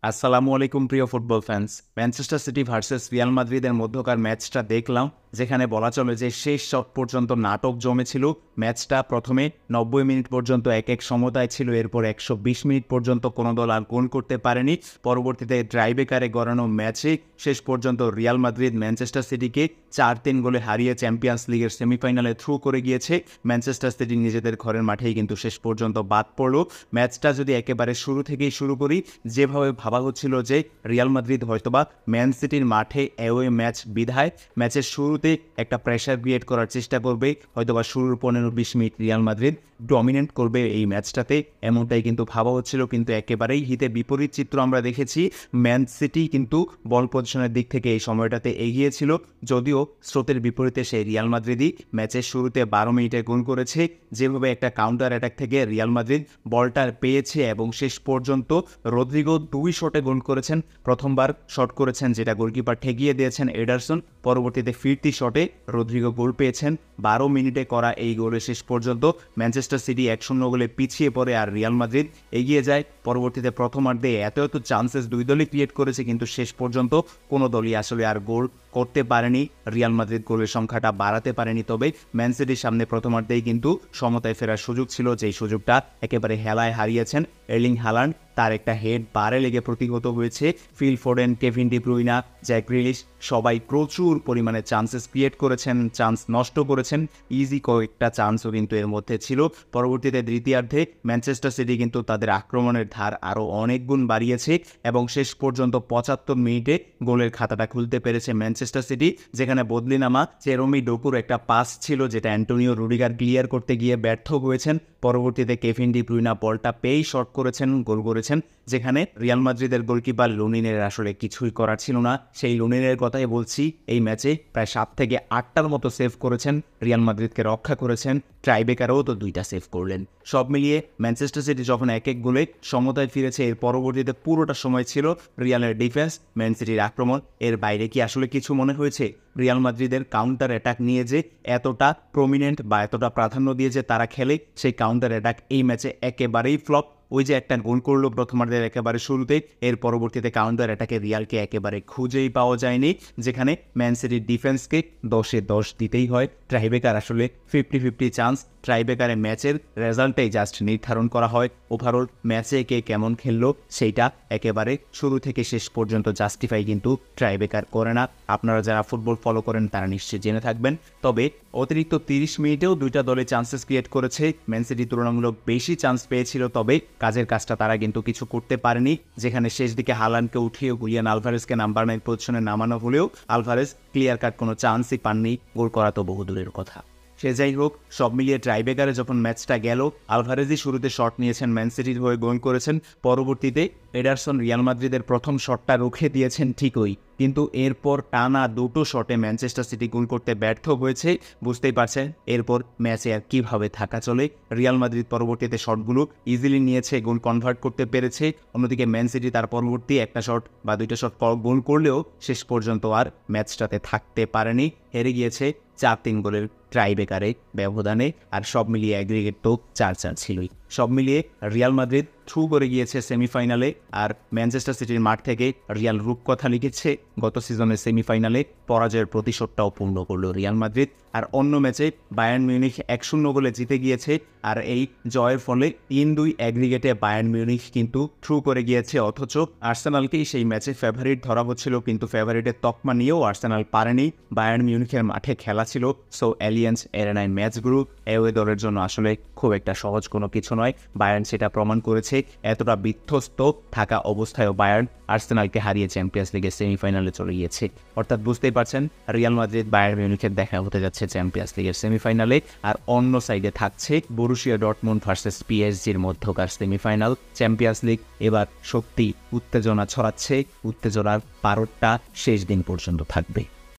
আসসালামু আলাইকুম প্রিয় football fans. Manchester city versus Real মাদ্রিদের মধ্যকার ম্যাচটা দেখলাম, যেখানে বলা চলে যে শেষ শট পর্যন্ত নাটক জমেছিল। ম্যাচটা প্রথমে 90 মিনিট পর্যন্ত এক এক সমতায় ছিল, এরপর 120 মিনিট পর্যন্ত কোনো দল আর গোল করতে পারেনি। পরবর্তীতে ট্রাইবেকারে গড়ানো ম্যাচে শেষ পর্যন্ত রিয়াল মাদ্রিদ ম্যানচেস্টার সিটিকে 4-3 গোলে হারিয়ে চ্যাম্পিয়ন্স লিগের সেমিফাইনালে থ্রু করে গিয়েছে। ম্যানচেস্টার সিটি নিজেদের ঘরের মাঠেই কিন্তু শেষ পর্যন্ত বাদ পড়ল। ম্যাচটা যদি একেবারে শুরু থেকেই শুরু করি, যেভাবে ভাবা হচ্ছিল যে রিয়াল মাদ্রিদ হয়তোবা ম্যান সিটির মাঠে অ্যাওয়ে ম্যাচ বিধায় ম্যাচের শুরুতে একটা প্রেশার ক্রিয়েট করার চেষ্টা করবে, হয়তোবা শুরুর 15-20 মিনিট রিয়াল মাদ্রিদ ডমিনেট করবে এই ম্যাচটাতে, এমনটাই কিন্তু ভাবা হচ্ছিল। কিন্তু একেবারেই হিতে বিপরীত চিত্র আমরা দেখেছি। ম্যান সিটি কিন্তু বল পজিশনের দিক থেকে এই সময়টাতে এগিয়ে ছিল, যদিও স্রোতের বিপরীতে সেই রিয়াল মাদ্রিদই ম্যাচের শুরুতে 12 মিনিটে গোল করেছে। যেভাবে একটা কাউন্টার অ্যাটাক থেকে রিয়াল মাদ্রিদ বলটা পেয়েছে এবং শেষ পর্যন্ত রদ্রিগো 2 শটে গোল করেছেন। প্রথমবার শট করেছেন যেটা গোলকিপার ঠেকিয়ে দিয়েছেন এডারসন, পরবর্তীতে ফিরতি শটে রদ্রিগো গোল পেয়েছেন। 12 মিনিটে করা এই গোলে শেষ পর্যন্ত ম্যানচেস্টার সিটি 1-0 গোলে পিছিয়ে পড়ে আর রিয়াল মাদ্রিদ এগিয়ে যায়। পরবর্তীতে প্রথমার্ধে এত চান্সেস দুই দলই ক্রিয়েট করেছে, কিন্তু শেষ পর্যন্ত কোনো দলই আসলে আর গোল করতে পারেনি। রিয়াল মাদ্রিদ গোলের সংখ্যাটা বাড়াতে পারেনি, তবে ম্যান সিটির সামনে প্রথমার্ধেই কিন্তু সমতায় ফেরার সুযোগ ছিল, যেই সুযোগটা একেবারে হেলায় হারিয়েছেন এর্লিং হালান্ড। তার একটা হেড বারে লেগে প্রতিহত হয়েছে। Phil Foden, Kevin De Bruyne, Jack Grealish সবাই প্রচুর পরিমাণে চান্সেস ক্রিয়েট করেছেন, চান্স নষ্ট করেছেন। ইজি কয়েকটা চান্সও কিন্তু এর মধ্যে ছিল। পরবর্তীতে দ্বিতীয়ার্ধে ম্যানচেস্টার সিটি কিন্তু তাদের আক্রমণের ধার আরও অনেক গুণ বাড়িয়েছে এবং শেষ পর্যন্ত 75 মিনিটে গোলের খাতাটা খুলতে পেরেছে ম্যানচেস্টার সিটি, যেখানে বদলি নামা চেরোমি ডোকুর একটা পাস ছিল যেটা অ্যান্টোনিও রুডিগার ক্লিয়ার করতে গিয়ে ব্যর্থ হয়েছেন। পরবর্তীতে কেভিন ডি ব্রুইনা বলটা পেয়েই শট করেছেন, গোল করেছেন, যেখানে রিয়াল মাদ্রিদের গোলকিপার লুনিনের আসলে কিছুই করার ছিল না। সেই লুনিনের কথাই বলছি, এই ম্যাচে প্রায় 7 থেকে 8টার মতো সেভ করেছেন, রিয়াল মাদ্রিদকে রক্ষা করেছেন। ট্রাইবেকারও তো 2টা সেভ করলেন। সব মিলিয়ে ম্যানচেস্টার সিটি যখন 1-1 গোলে সমতায় ফিরেছে, এর পরবর্তীতে পুরোটা সময় ছিল রিয়ালের ডিফেন্স, ম্যান সিটির আক্রমণ। এর বাইরে কি আসলে কিছু মনে হয়েছে? রিয়াল মাদ্রিদের কাউন্টার অ্যাটাক নিয়ে যে এতটা প্রমিনেন্ট বা এতটা প্রাধান্য দিয়ে যে তারা খেলে, সেই কাউন্টার অ্যাটাক এই ম্যাচে একেবারেই ফ্লপ। ওই যে একটা গোল করলো প্রথমার্ধের একেবারে শুরুতে, এর পরবর্তীতে কাউন্টার অ্যাটাকে রিয়ালকে একেবারে খুঁজেই পাওয়া যায়নি, যেখানে ম্যান সিটির ডিফেন্সকে 10-এ 10 দিতেই হয়। ট্রাইবেকার আসলে 50-50 চান্স। ট্রাইবেকারে ম্যাচের রেজাল্টটাই জাস্ট নির্ধারণ করা হয়। ওভারঅল ম্যাচে কে কেমন খেললো সেইটা একেবারে শুরু থেকে শেষ পর্যন্ত জাস্টিফাই কিন্তু ট্রাইবেকার করে না। আপনারা যারা ফুটবল ফলো করেন তারা নিশ্চয়ই জেনে থাকবেন। তবে অতিরিক্ত 30 মিনিটেও 2টা দলে চান্সেস ক্রিয়েট করেছে। ম্যান সিটি তুলনামূলক বেশি চান্স পেয়েছিল, তবে কাজের কাজটা তারা কিন্তু কিছু করতে পারেনি, যেখানে শেষ দিকে হালান্ডকে উঠিয়ে হুলিয়ান আলভারেজকে নাম্বার 9 পজিশনে নামানো হলেও আলভারেজ ক্লিয়ার কাট কোনো চান্সই পাননি, গোল করা তো বহু দূরের কথা। সে যাই হোক, সব মিলিয়ে ট্রাইবেকারে যখন ম্যাচটা গেল, আলভারেজই শুরুতে শট নিয়েছেন, ম্যান সিটির হয়ে গোল করেছেন। পরবর্তীতে এডারসন রিয়াল মাদ্রিদের প্রথম শটটা রুখে দিয়েছেন ঠিকই, কিন্তু এরপর টানা 2টো শটে ম্যানচেস্টার সিটি গোল করতে ব্যর্থ হয়েছে। বুঝতেই পারছেন এরপর ম্যাচে আর কীভাবে থাকা চলে। রিয়াল মাদ্রিদ পরবর্তীতে শটগুলো ইজিলি নিয়েছে, গোল কনভার্ট করতে পেরেছে। অন্যদিকে ম্যান সিটি তার পরবর্তী একটা শট বা 2টা শট গোল করলেও শেষ পর্যন্ত আর ম্যাচটাতে থাকতে পারেনি, হেরে গিয়েছে 4-3 গোলের ট্রাইবেকারে ব্যবধানে। আর সব মিলিয়ে অ্যাগ্রিগেট তো 4-4 ছিলই। সব মিলিয়ে রিয়াল মাদ্রিদ থ্রু করে গিয়েছে সেমিফাইনালে, আর ম্যানচেস্টার সিটির মাঠ থেকে রিয়াল রূপকথা লিখেছে। গত সিজনের সেমিফাইনালে পরাজয়ের প্রতিশোধটাও পূর্ণ করলো রিয়াল মাদ্রিদ। আর অন্য ম্যাচে বায়ার্ন মিউনিখ 1-0 গোলে জিতে গিয়েছে, আর এই জয়ের ফলে 3-2 অ্যাগ্রিগেটে বায়ার্ন মিউনিখ কিন্তু থ্রু করে গিয়েছে। অথচ আর্সেনালকেই সেই ম্যাচে ফেভারিট ধরা হচ্ছিল, কিন্তু ফেভারিটের তকমা নিয়েও আর্সেনাল পারেনি। বায়ার্ন মিউনিখের মাঠে খেলা ছিল, সো অ্যালিয়ান্স এরেনায় ম্যাচগুলো অ্যাওয়ে দলের জন্য আসলে খুব একটা সহজ কোনো কিছু নয়। বায়ার্ন সেটা প্রমাণ করেছে। এতটা বিধ্বস্ত থাকা অবস্থায়ও বায়ার্ন আর্সেনালকে হারিয়ে চ্যাম্পিয়ন্স লিগের সেমিফাইনালে চলে গিয়েছে। অর্থাৎ বুঝতেই পারছেন রিয়াল মাদ্রিদ বায়ার্ন মিউনিখের দেখা হতে যাচ্ছে চ্যাম্পিয়ন্স লিগের সেমিফাইনালে। আর অন্য সাইডে থাকছে বরুসিয়া ডর্টমুন্ড ভার্সেস পিএসজির মধ্যকার সেমিফাইনাল। চ্যাম্পিয়ন্স লিগ এবার সত্যি উত্তেজনা ছড়াচ্ছে, উত্তেজনার পারদটা শেষ দিন পর্যন্ত থাকবে।